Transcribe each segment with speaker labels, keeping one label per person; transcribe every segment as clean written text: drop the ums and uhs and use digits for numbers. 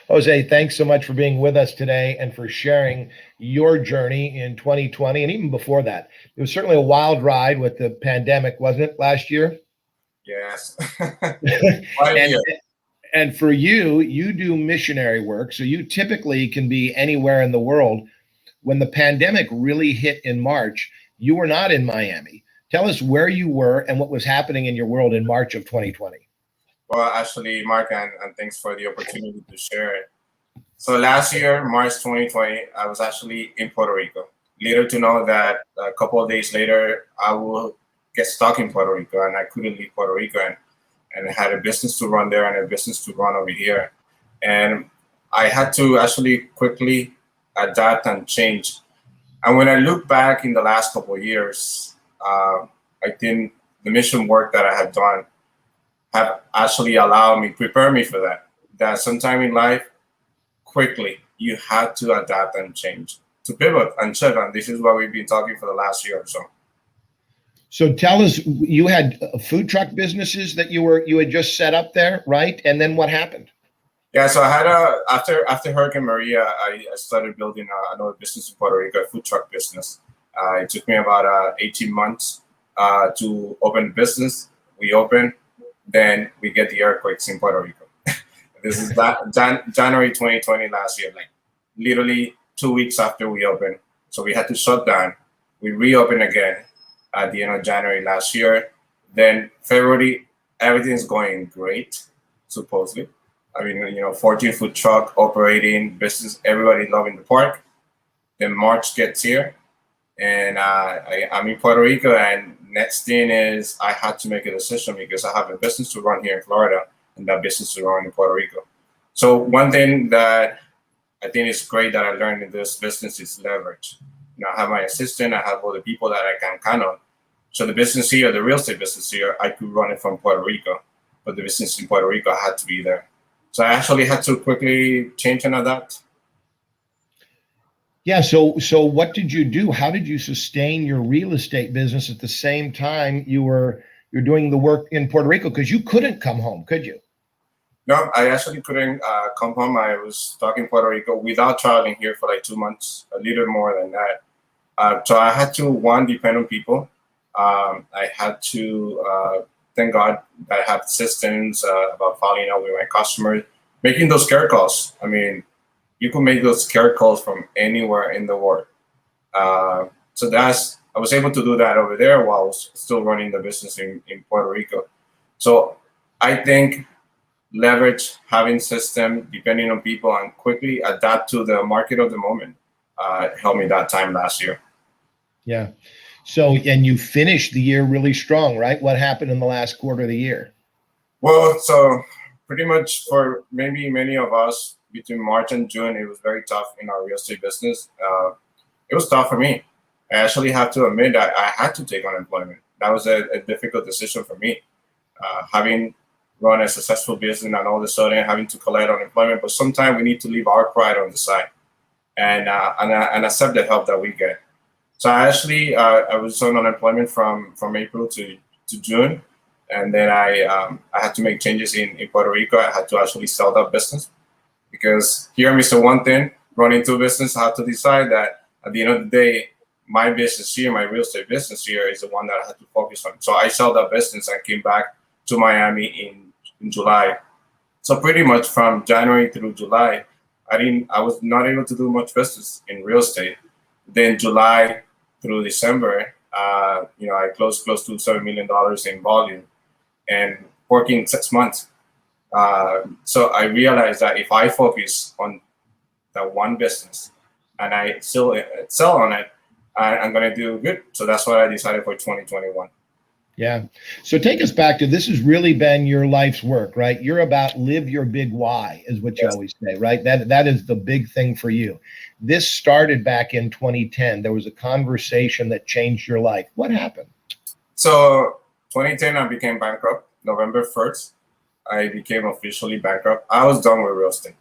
Speaker 1: Jose, thanks so much for being with us today and for sharing your journey in 2020 and even before that. It was certainly a wild ride with the pandemic, wasn't it, last year?
Speaker 2: Yes. Quite a
Speaker 1: and
Speaker 2: year.
Speaker 1: and for you, you do missionary work, so you typically can be anywhere in the world. When the pandemic really hit in March, you were not in Miami. Tell us where you were and what was happening in your world in March of 2020.
Speaker 2: Well, actually, Mark, and thanks for the opportunity to share it. So last year, March 2020, I was actually in Puerto Rico. Little to know that a couple of days later, I will get stuck in Puerto Rico, and I couldn't leave Puerto Rico, and I had a business to run there and a business to run over here. And I had to actually quickly adapt and change. And when I look back in the last couple of years, I think the mission work that I have done have actually allowed me, prepare me for that. That sometime in life, quickly, you had to adapt and change, to pivot and shift. And this is what we've been talking for the last year or so.
Speaker 1: So tell us, you had food truck businesses that you had just set up there, right? And then what happened?
Speaker 2: Yeah, so I had after Hurricane Maria, I started building another business in Puerto Rico, a food truck business. It took me about 18 months to open the business. We open, then we get the earthquakes in Puerto Rico. This is January 2020 last year, like literally 2 weeks after we opened. So we had to shut down. We reopened again at the end of January last year. Then February, everything's going great, supposedly. I mean, 14-foot truck operating business, everybody loving the park. Then March gets here, and I'm in Puerto Rico. And next thing is I had to make a decision because I have a business to run here in Florida and that business to run in Puerto Rico. So one thing that I think is great that I learned in this business is leverage. I have my assistant, I have all the people that I can count on. So the business here, the real estate business here, I could run it from Puerto Rico, but the business in Puerto Rico had to be there. So I actually had to quickly change and adapt.
Speaker 1: Yeah. So what did you do? How did you sustain your real estate business at the same time you're doing the work in Puerto Rico? Because you couldn't come home, could you?
Speaker 2: No, I actually couldn't come home. I was stuck in Puerto Rico without traveling here for like 2 months, a little more than that. So I had to, one, depend on people. I had to, thank God that I have systems about following up with my customers, making those care calls. I mean, you can make those care calls from anywhere in the world. So I was able to do that over there while I was still running the business in Puerto Rico. So I think leverage, having system, depending on people, and quickly adapt to the market of the moment helped me that time last year.
Speaker 1: Yeah. So, and you finished the year really strong, right? What happened in the last quarter of the year?
Speaker 2: Well, so pretty much for maybe many of us between March and June, it was very tough in our real estate business. It was tough for me. I actually have to admit that I had to take unemployment. That was a difficult decision for me. Having run a successful business and all of a sudden having to collect unemployment, but sometimes we need to leave our pride on the side and accept the help that we get. So I actually I was on unemployment from April to June, and then I had to make changes in Puerto Rico. I had to actually sell that business because here, Mr. One Thing, running two business, I had to decide that at the end of the day, my business here, my real estate business here, is the one that I had to focus on. So I sold that business and came back to Miami in July. So pretty much from January through July, I was not able to do much business in real estate. Then July through December, I closed close to $7 million in volume and working 6 months. So I realized that if I focus on that one business and I still excel on it, I'm going to do good. So that's what I decided for 2021.
Speaker 1: Yeah. So take us back to, this has really been your life's work, right? You're about live your big why is what you always say, right? That is the big thing for you. This started back in 2010. There was a conversation that changed your life. What happened?
Speaker 2: So 2010, I became bankrupt. November 1st, I became officially bankrupt. I was done with real estate.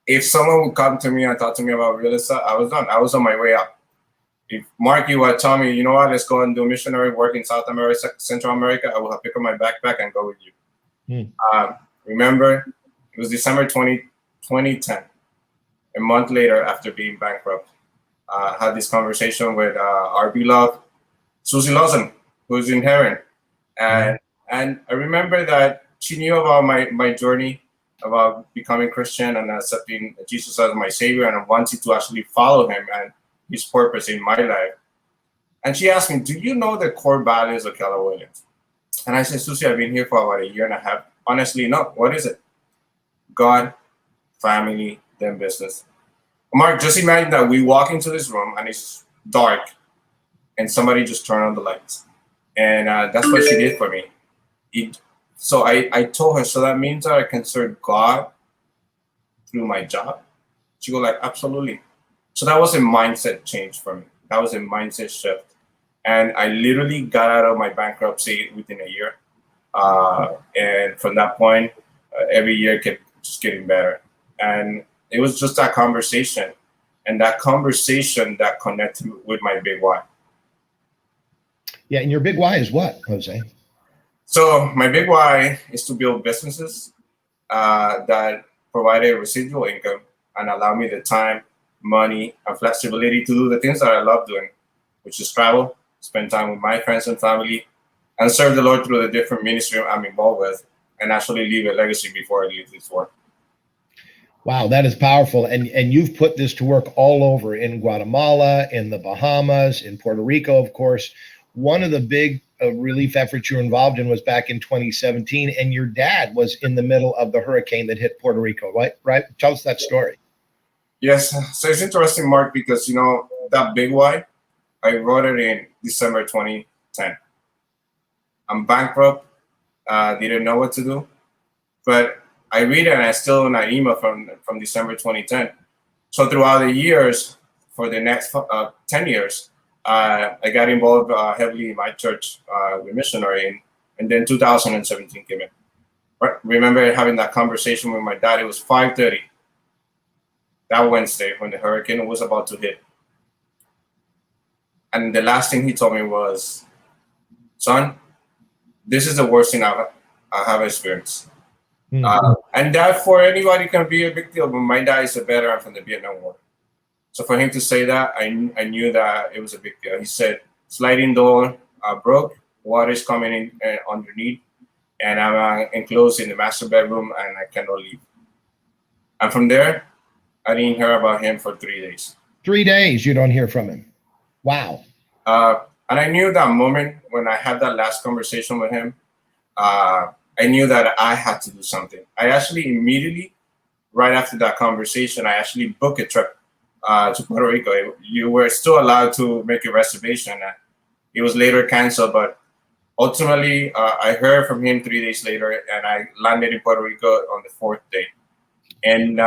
Speaker 2: If someone would come to me and talk to me about real estate, I was done. I was on my way out. If Mark, you would tell me, you know what, let's go and do missionary work in South America, Central America, I would have picked up my backpack and go with you. Remember, it was December 20, 2010, a month later after being bankrupt. Had this conversation with our beloved Susie Lawson, who's in heaven. And and I remember that she knew about my journey about becoming Christian and accepting Jesus as my savior and wanting to actually follow him and his purpose in my life. And she asked me, "Do you know the core values of Keller Williams?" And I said, "Susie, I've been here for about a year and a half. Honestly, no. What is it? God, family, then business." Mark, just imagine that we walk into this room and it's dark and somebody just turned on the lights. And that's what she did for me. So I told her, "So that means that I can serve God through my job?" She go like, "Absolutely." So that was a mindset change for me. That was a mindset shift. And I literally got out of my bankruptcy within a year. And from that point, every year kept just getting better. And it was just that conversation. And that conversation that connected with my big why.
Speaker 1: Yeah, and your big why is what, Jose?
Speaker 2: So my big why is to build businesses that provide a residual income and allow me the time, money, and flexibility to do the things that I love doing, which is travel, spend time with my friends and family, and serve the Lord through the different ministry I'm involved with, and actually leave a legacy before I leave this world.
Speaker 1: Wow, that is powerful. And you've put this to work all over in Guatemala, in the Bahamas, in Puerto Rico, of course. One of the big relief efforts you were involved in was back in 2017, and your dad was in the middle of the hurricane that hit Puerto Rico, right? Right? Tell us that story.
Speaker 2: Yes, so it's interesting, Mark, because that big why, I wrote it in December 2010. I'm bankrupt, didn't know what to do, but I read it and I still in an email from December 2010. So throughout the years, for the next 10 years, I got involved heavily in my church with missionary, and then 2017 came in. Right? Remember having that conversation with my dad. It was 5:30 that Wednesday when the hurricane was about to hit. And the last thing he told me was, "Son, this is the worst thing I have experienced." And that for anybody can be a big deal, but my dad is a veteran from the Vietnam War. So for him to say that, I knew that it was a big deal. He said, "Sliding door broke, water is coming in underneath, and I'm enclosed in the master bedroom and I cannot leave." And from there, I didn't hear about him for 3 days.
Speaker 1: 3 days you don't hear from him. Wow.
Speaker 2: And I knew that moment when I had that last conversation with him, I knew that I had to do something. I actually immediately, right after that conversation, I actually booked a trip to Puerto Rico. You were still allowed to make a reservation. It was later canceled, but ultimately, I heard from him 3 days later, and I landed in Puerto Rico on the fourth day. And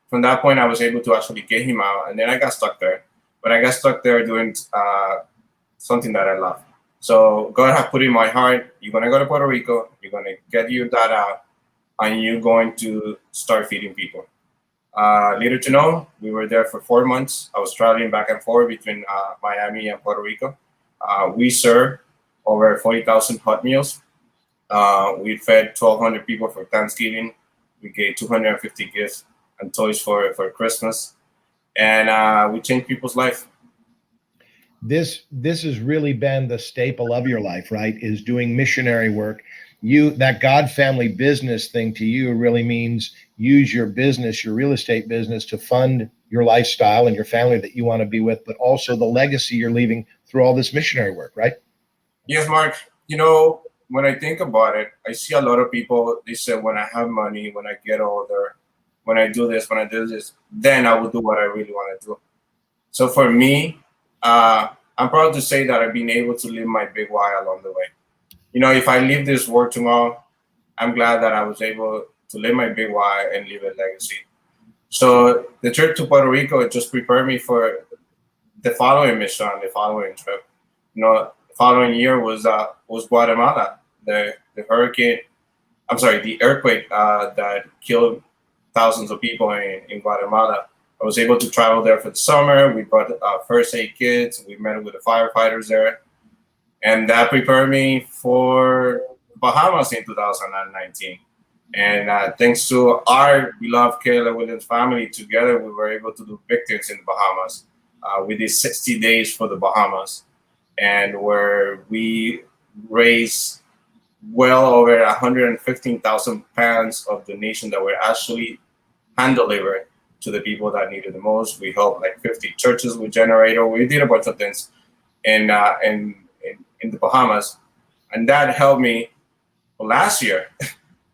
Speaker 2: from that point, I was able to actually get him out, and then I got stuck there. But I got stuck there doing something that I love. So God had put in my heart, you're going to go to Puerto Rico, you're going to get your dad out, and you're going to start feeding people. Little to know, we were there for 4 months. I was traveling back and forth between Miami and Puerto Rico. We served over 40,000 hot meals. We fed 1,200 people for Thanksgiving. We gave 250 gifts and toys for Christmas. And we changed people's life.
Speaker 1: This has really been the staple of your life, right? Is doing missionary work. That God family business thing to you really means use your business, your real estate business, to fund your lifestyle and your family that you want to be with, but also the legacy you're leaving through all this missionary work, right?
Speaker 2: Yes, Mark. When I think about it, I see a lot of people, they say, when I have money, when I get older, when I do this, then I will do what I really want to do. So for me, I'm proud to say that I've been able to live my big why along the way. If I leave this work tomorrow, I'm glad that I was able to live my big why and leave a legacy. So the trip to Puerto Rico just prepared me for the following mission, the following trip. The following year was Guatemala. The earthquake that killed thousands of people in Guatemala. I was able to travel there for the summer. We brought first aid kits. We met with the firefighters there. And that prepared me for Bahamas in 2019. And thanks to our beloved Keller Williams family, together we were able to do big things in the Bahamas. We did 60 days for the Bahamas, and where we raised well over 115,000 pounds of donation that were actually hand delivered to the people that needed the most. We helped like 50 churches with generator. We did a bunch of things in the Bahamas, and that helped me last year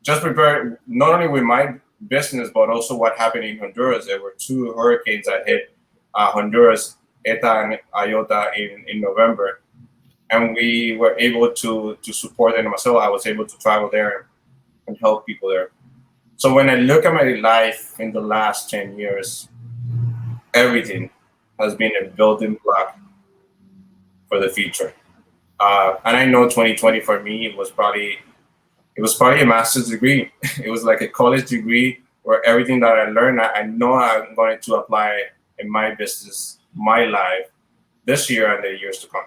Speaker 2: just prepare not only with my business but also what happened in Honduras. There were two hurricanes that hit Honduras, Eta and Iota, in November, and we were able to support them. Myself, I was able to travel there and help people there. So when I look at my life in the last 10 years, everything has been a building block for the future. And I know 2020 for me it was probably a master's degree. It was like a college degree where everything that I learned, I know I'm going to apply in my business, my life, this year and the years to come.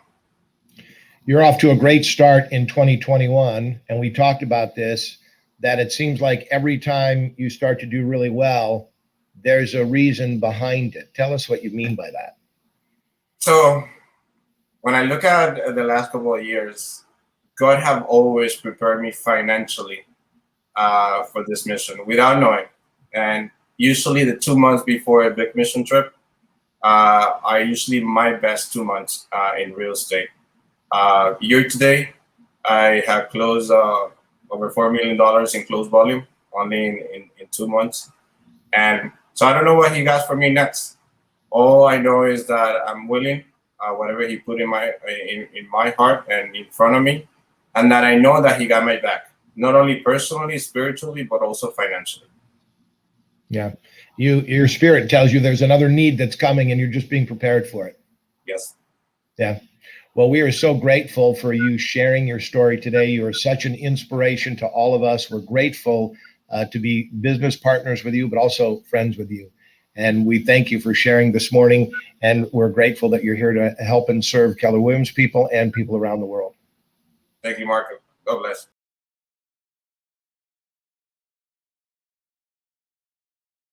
Speaker 1: You're off to a great start in 2021. And we talked about this, that it seems like every time you start to do really well, there's a reason behind it. Tell us what you mean by that.
Speaker 2: So when I look at the last couple of years, God have always prepared me financially for this mission without knowing. And usually the 2 months before a big mission trip are usually my best 2 months in real estate. Year to date, I have closed over $4 million in closed volume only in 2 months. And so I don't know what he got for me next. All I know is that I'm willing, whatever he put in my heart and in front of me, and that I know that he got my back, not only personally, spiritually, but also financially.
Speaker 1: Yeah. Your spirit tells you there's another need that's coming and you're just being prepared for it.
Speaker 2: Yes.
Speaker 1: Yeah. Well, we are so grateful for you sharing your story today. You are such an inspiration to all of us. We're grateful to be business partners with you, but also friends with you. And we thank you for sharing this morning. And we're grateful that you're here to help and serve Keller Williams people and people around the world.
Speaker 2: Thank you, Marco. God bless.